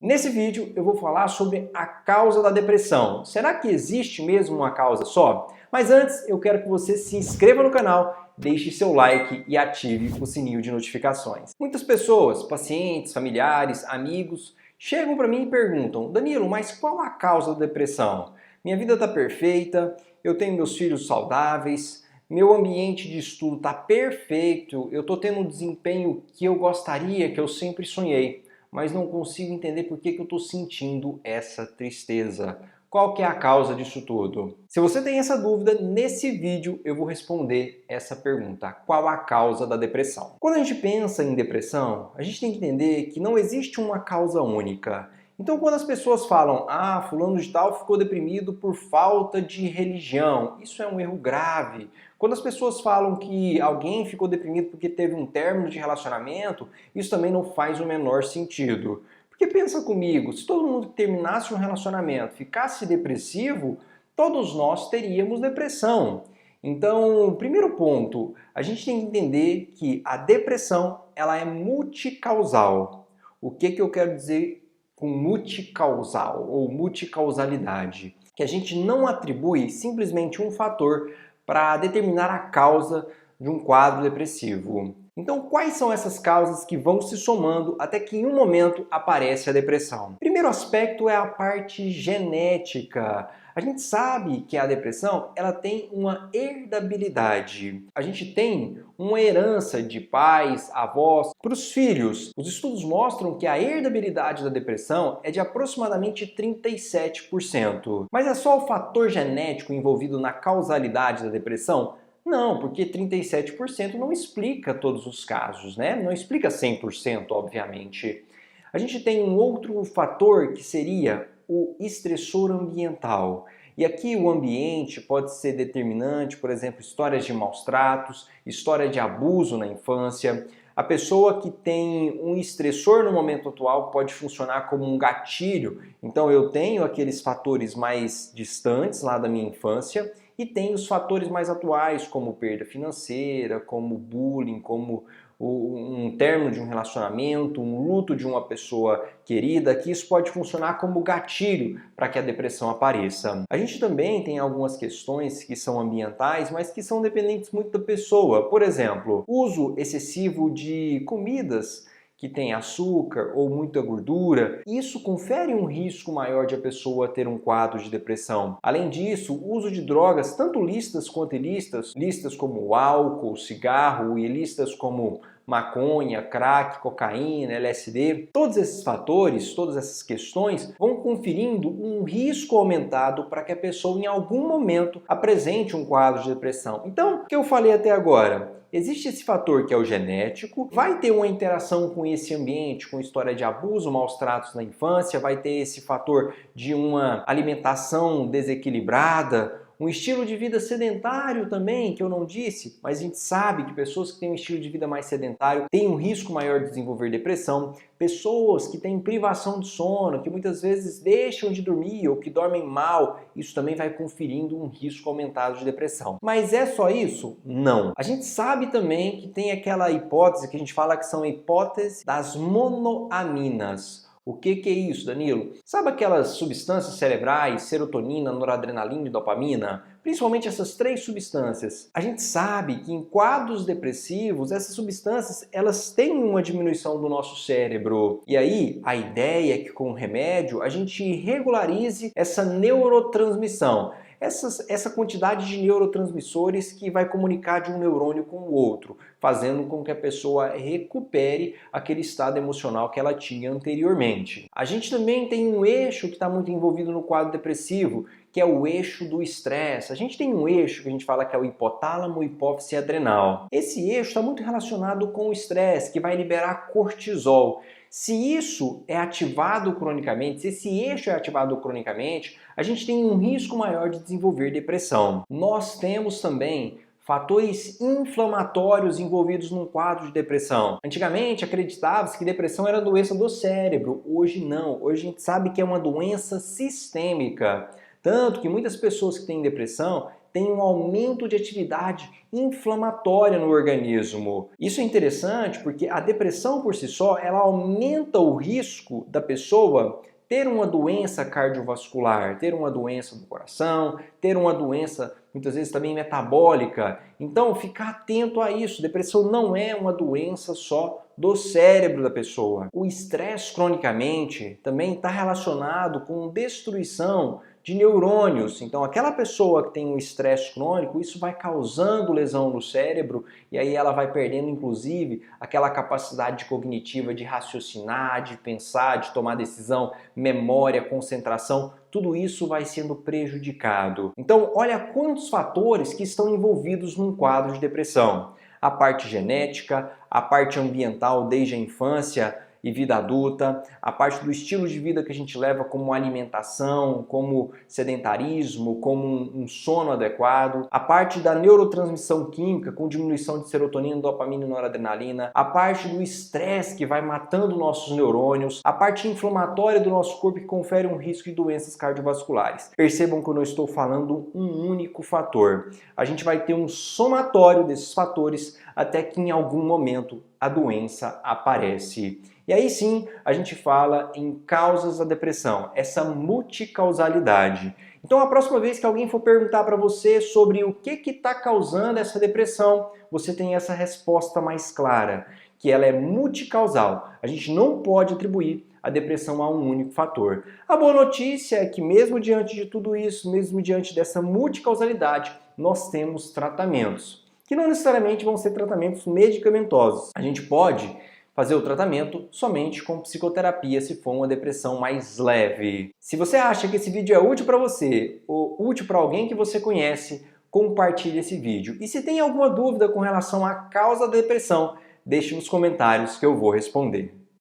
Nesse vídeo eu vou falar sobre a causa da depressão. Será que existe mesmo uma causa só? Mas antes eu quero que você se inscreva no canal, deixe seu like e ative o sininho de notificações. Muitas pessoas, pacientes, familiares, amigos, chegam para mim e perguntam: Danilo, mas qual a causa da depressão? Minha vida está perfeita, eu tenho meus filhos saudáveis, meu ambiente de estudo está perfeito, eu estou tendo um desempenho que eu gostaria, que eu sempre sonhei, mas não consigo entender por que eu estou sentindo essa tristeza. Qual que é a causa disso tudo? Se você tem essa dúvida, nesse vídeo eu vou responder essa pergunta. Qual a causa da depressão? Quando a gente pensa em depressão, a gente tem que entender que não existe uma causa única. Então quando as pessoas falam, fulano de tal ficou deprimido por falta de religião, isso é um erro grave. Quando as pessoas falam que alguém ficou deprimido porque teve um término de relacionamento, isso também não faz o menor sentido. Porque pensa comigo, se todo mundo que terminasse um relacionamento ficasse depressivo, todos nós teríamos depressão. Então, primeiro ponto, a gente tem que entender que a depressão ela é multicausal. O que eu quero dizer com multicausal ou multicausalidade? Que a gente não atribui simplesmente um fator para determinar a causa de um quadro depressivo. Então, quais são essas causas que vão se somando até que em um momento aparece a depressão? O primeiro aspecto é a parte genética. A gente sabe que a depressão ela tem uma herdabilidade. A gente tem uma herança de pais, avós para os filhos. Os estudos mostram que a herdabilidade da depressão é de aproximadamente 37%. Mas é só o fator genético envolvido na causalidade da depressão? Não, porque 37% não explica todos os casos, né? Não explica 100%, obviamente. A gente tem um outro fator que seria o estressor ambiental. E aqui o ambiente pode ser determinante, por exemplo, histórias de maus tratos, história de abuso na infância. A pessoa que tem um estressor no momento atual pode funcionar como um gatilho. Então eu tenho aqueles fatores mais distantes lá da minha infância e tem os fatores mais atuais, como perda financeira, como bullying, como um término de um relacionamento, um luto de uma pessoa querida, que isso pode funcionar como gatilho para que a depressão apareça. A gente também tem algumas questões que são ambientais, mas que são dependentes muito da pessoa. Por exemplo, uso excessivo de comidas que tem açúcar ou muita gordura, isso confere um risco maior de a pessoa ter um quadro de depressão. Além disso, o uso de drogas, tanto lícitas quanto ilícitas, listas como álcool, cigarro e listas como maconha, crack, cocaína, LSD, todos esses fatores, todas essas questões vão conferindo um risco aumentado para que a pessoa em algum momento apresente um quadro de depressão. Então, o que eu falei até agora? Existe esse fator que é o genético, vai ter uma interação com esse ambiente, com história de abuso, maus tratos na infância, vai ter esse fator de uma alimentação desequilibrada, um estilo de vida sedentário também, que eu não disse, mas a gente sabe que pessoas que têm um estilo de vida mais sedentário têm um risco maior de desenvolver depressão, pessoas que têm privação de sono, que muitas vezes deixam de dormir ou que dormem mal, isso também vai conferindo um risco aumentado de depressão. Mas é só isso? Não. A gente sabe também que tem aquela hipótese que a gente fala que são hipóteses das monoaminas. O que é isso, Danilo? Sabe aquelas substâncias cerebrais, serotonina, noradrenalina e dopamina? Principalmente essas três substâncias. A gente sabe que em quadros depressivos, essas substâncias elas têm uma diminuição do nosso cérebro. E aí, a ideia é que com o remédio a gente regularize essa neurotransmissão. Essa quantidade de neurotransmissores que vai comunicar de um neurônio com o outro, fazendo com que a pessoa recupere aquele estado emocional que ela tinha anteriormente. A gente também tem um eixo que está muito envolvido no quadro depressivo, que é o eixo do estresse. A gente tem um eixo que a gente fala que é o hipotálamo, hipófise adrenal. Esse eixo está muito relacionado com o estresse, que vai liberar cortisol. Se isso é ativado cronicamente, se esse eixo é ativado cronicamente, a gente tem um risco maior de desenvolver depressão. Nós temos também fatores inflamatórios envolvidos num quadro de depressão. Antigamente acreditava-se que depressão era doença do cérebro, hoje não. Hoje a gente sabe que é uma doença sistêmica. Tanto que muitas pessoas que têm depressão tem um aumento de atividade inflamatória no organismo. Isso é interessante porque a depressão por si só, ela aumenta o risco da pessoa ter uma doença cardiovascular, ter uma doença do coração, ter uma doença muitas vezes também metabólica. Então, ficar atento a isso. Depressão não é uma doença só do cérebro da pessoa. O estresse cronicamente também está relacionado com destruição de neurônios. Então, aquela pessoa que tem um estresse crônico, isso vai causando lesão no cérebro e aí ela vai perdendo, inclusive, aquela capacidade cognitiva de raciocinar, de pensar, de tomar decisão, memória, concentração. Tudo isso vai sendo prejudicado. Então, olha quantos fatores que estão envolvidos num quadro de depressão. A parte genética, a parte ambiental desde a infância e vida adulta, a parte do estilo de vida que a gente leva como alimentação, como sedentarismo, como um sono adequado, a parte da neurotransmissão química com diminuição de serotonina, dopamina e noradrenalina, a parte do estresse que vai matando nossos neurônios, a parte inflamatória do nosso corpo que confere um risco de doenças cardiovasculares. Percebam que eu não estou falando um único fator. A gente vai ter um somatório desses fatores até que em algum momento a doença aparece. E aí sim, a gente fala em causas da depressão, essa multicausalidade. Então a próxima vez que alguém for perguntar para você sobre o que está causando essa depressão, você tem essa resposta mais clara, que ela é multicausal. A gente não pode atribuir a depressão a um único fator. A boa notícia é que mesmo diante de tudo isso, mesmo diante dessa multicausalidade, nós temos tratamentos, que não necessariamente vão ser tratamentos medicamentosos. A gente pode fazer o tratamento somente com psicoterapia se for uma depressão mais leve. Se você acha que esse vídeo é útil para você ou útil para alguém que você conhece, compartilhe esse vídeo. E se tem alguma dúvida com relação à causa da depressão, deixe nos comentários que eu vou responder.